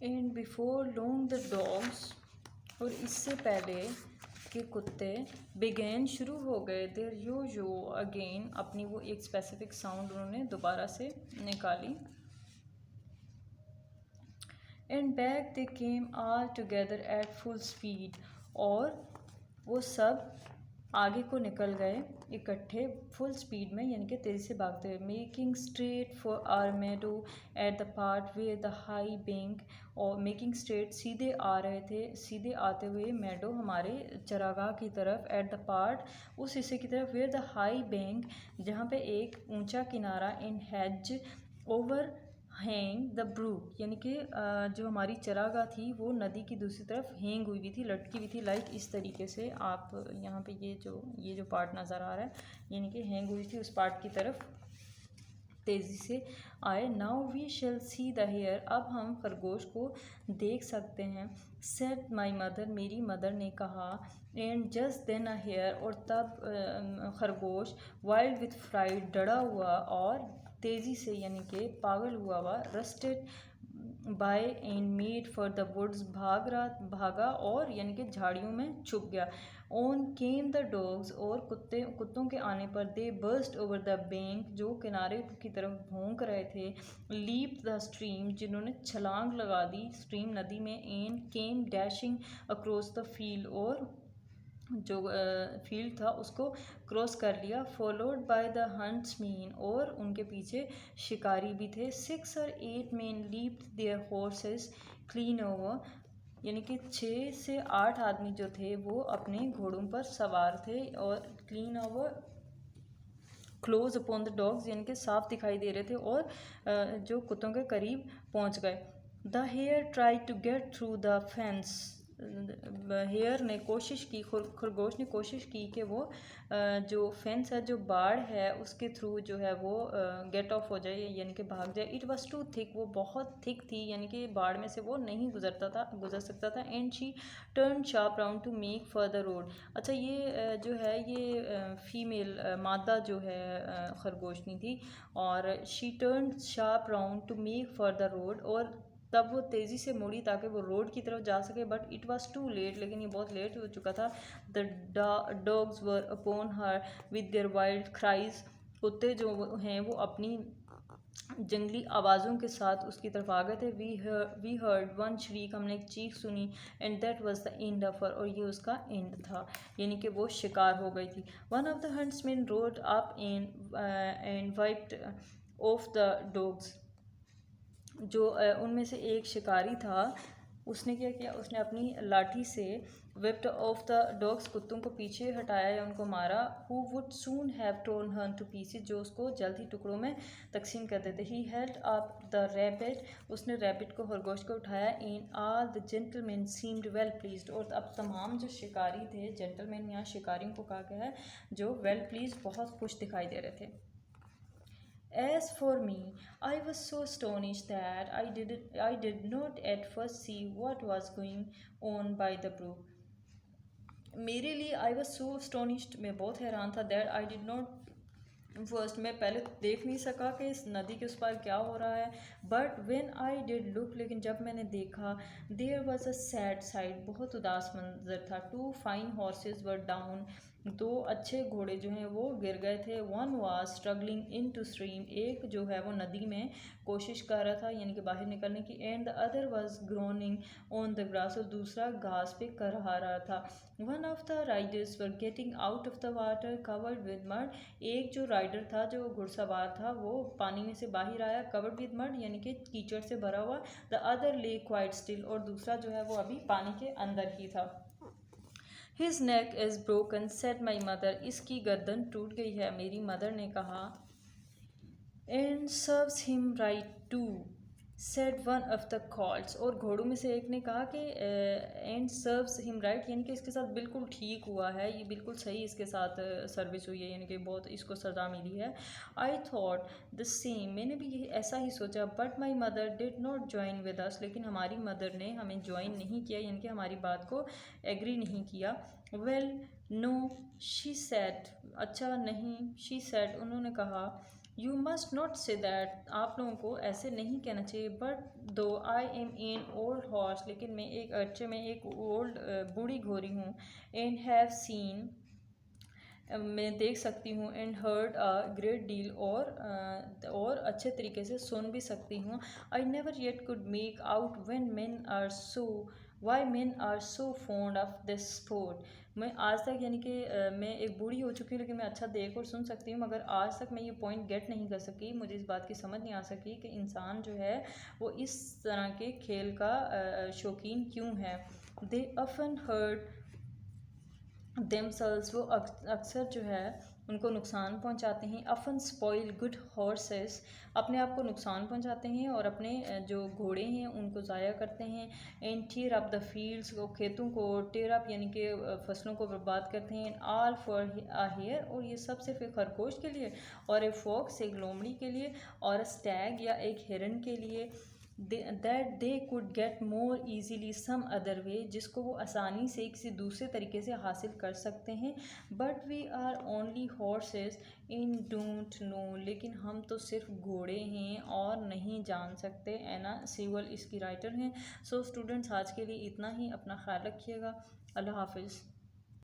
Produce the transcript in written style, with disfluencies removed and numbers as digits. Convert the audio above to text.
And before long the dogs, और इससे पहले कि कुत्ते बिगेन शुरू हो गए देयर यो अगेन, अपनी वो एक स्पेसिफिक साउंड उन्होंने दोबारा से निकाली। And back they came all together at full speed, और वो सब आगे को निकल गए इकट्ठे फुल स्पीड में, यानी कि तेज़ी से भागते हुए। Making straight for our meadow at the part way the high bank, और मेकिंग स्ट्रेट सीधे आ रहे थे, सीधे आते हुए मेडो हमारे चरागाह की तरफ, एट द पार्ट उस हिस्से की तरफ, वेयर द हाई बैंक जहाँ पे एक ऊंचा किनारा, in hedges overhang the brook, यानी कि जो हमारी चरागाह थी वो नदी की दूसरी तरफ हैंग हुई भी थी, लटकी हुई थी। लाइक इस तरीके से आप यहाँ पे ये जो पार्ट नज़र आ रहा है, यानी कि हैंग हुई थी, उस पार्ट की तरफ तेज़ी से आए। Now we shall see the hare, अब हम खरगोश को देख सकते हैं। सेड माई मदर, मेरी मदर ने कहा। And just then a hare, और तब खरगोश, वाइल्ड विथ फ्राइड, डरा हुआ और तेज़ी से यानी कि पागल हुआ rushed by and made for the woods, भागा और यानी कि झाड़ियों में छुप गया। ऑन केम द डॉग्स, और कुत्तों के आने पर, दे बर्स्ट ओवर द बैंक, जो किनारे की तरफ भौंक रहे थे। लीप द स्ट्रीम, जिन्होंने छलांग लगा दी स्ट्रीम नदी में। And came dashing across the field, और जो फील्ड था उसको क्रॉस कर लिया। फॉलोड बाय द हंट्समैन, और उनके पीछे शिकारी भी थे। 6 or 8 men leaped their horses clean over, यानी कि 6 से 8 आदमी जो थे वो अपने घोड़ों पर सवार थे, और clean over close upon the dogs, यानी कि साफ दिखाई दे रहे थे, और जो कुत्तों के करीब पहुंच गए। The hare try to get through the fence, hare ने कोशिश की, खरगोश ने कोशिश की कि वो जो फेंस है, जो बाड़ है, उसके थ्रू जो है वो गेट ऑफ हो जाए, यानी कि भाग जाए। इट वॉज टू थिक, वो बहुत थिक थी, यानी कि बाड़ में से वो नहीं गुजर सकता था। And she turn sharp round to make further road. अच्छा, ये जो है ये फीमेल मादा जो है खरगोशनी थी, और she turn sharp round to make further road, और तब वो तेज़ी से मुड़ी ताकि वो रोड की तरफ जा सके। But it was too late, लेकिन ये बहुत लेट हो चुका था। The dogs were upon her with their wild cries, कुत्ते जो हैं वो अपनी जंगली आवाज़ों के साथ उसकी तरफ आ गए थे। वी हर्ड वन श्रीक, हमने एक चीख सुनी। And that was the end of her, और ये उसका एंड था, यानी कि वो शिकार हो गई थी। One of the huntsman road up and wiped off the dogs, जो उनमें से एक शिकारी था, उसने क्या किया, उसने अपनी लाठी से विप्ड ऑफ द डॉग्स, कुत्तों को पीछे हटाया या उनको मारा। Who would soon have torn her two pieces, जो उसको जल्द ही टुकड़ों में तकसीम कर देते। He held up the rabbit, उसने रैबिट को, खरगोश को उठाया। In all the gentleman seemed well pleased, और अब तमाम जो शिकारी थे, जेंटलमैन यहाँ शिकारियों को कहा गया है, जो वेल प्लीज, बहुत खुश दिखाई दे रहे थे। As for me, I was so astonished that I did not at first see what was going on by the brook. मेरे लिए I was so astonished, मैं बहुत हैरान था, that I did not first, मैं पहले देख नहीं सका कि इस नदी के उस पार क्या हो रहा है। But when I did look, लेकिन जब मैंने देखा, there was a sad side, बहुत उदास मंजर था। 2 फाइन हॉर्सेज वर डाउन, 2 अच्छे घोड़े जो हैं वो गिर गए थे। 1 was struggling into stream, एक जो है वो नदी में कोशिश कर रहा था, यानी कि बाहर निकलने की। And the other was groaning on the grass, और दूसरा घास पे करहा रहा था। One of the Riders were getting out of the water covered with mud, एक जो राइडर था, जो घुड़सवार था, वो पानी में से बाहर आया, कवर्ड विद मड, यानी कि कीचड़ से भरा हुआ। द अदर ले क्वाइट स्टिल, और दूसरा जो है वो अभी पानी के अंदर ही था। His neck is broken said my mother, इसकी गर्दन टूट गई है, मेरी मदर ने कहा। And serves him right too said one of the colts, और घोड़ों में से एक ने कहा कि एंड सर्व्स हिम राइट, यानी कि इसके साथ बिल्कुल ठीक हुआ है, ये बिल्कुल सही इसके साथ सर्विस हुई है, यानी कि बहुत इसको सज़ा मिली है। आई थॉट द सेम, मैंने भी ये ऐसा ही सोचा। But my mother did not join with us, लेकिन हमारी मदर ने हमें ज्वाइन नहीं किया, यानी कि हमारी बात को एग्री नहीं किया। वेल नो शी सेड, अच्छा नहीं, शी सेड, उन्होंने कहा। You must not say that, आप लोगों को ऐसे नहीं कहना चाहिए। बट दो I am an old horse, लेकिन मैं एक अर्चे में एक ओल्ड बूढ़ी घोड़ी हूँ। एंड हैव सीन, मैं देख सकती हूँ। And heard a great deal, और अच्छे तरीके से सुन भी सकती हूँ। I never yet could make out when men are so why men are so fond of this sport. मैं आज तक यानी कि मैं एक बूढ़ी हो चुकी हूँ, लेकिन मैं अच्छा देख और सुन सकती हूँ, मगर आज तक मैं ये पॉइंट गेट नहीं कर सकी। मुझे इस बात की समझ नहीं आ सकी कि इंसान जो है वो इस तरह के खेल का शौकीन क्यों है। दे often hurt themselves, वो अक्सर जो है उनको नुकसान पहुंचाते हैं। often spoil good horses, अपने आप को नुकसान पहुंचाते हैं और अपने जो घोड़े हैं उनको ज़ाया करते हैं। and tear up the fields, वो खेतों को tear up यानी कि फसलों को बर्बाद करते हैं। all for a hare, और ये सब सिर्फ एक खरगोश के लिए, और a fox एक लोमड़ी के लिए, और a stag या एक हिरन के लिए। That they could get more easily some other way, जिसको वो आसानी से किसी दूसरे तरीके से हासिल कर सकते हैं। But we are only horses and don't know, लेकिन हम तो सिर्फ घोड़े हैं और नहीं जान सकते। एना सीवल इसकी राइटर हैं। सो स्टूडेंट्स, आज के लिए इतना ही। अपना ख्याल रखिएगा। अल्लाह हाफिज़।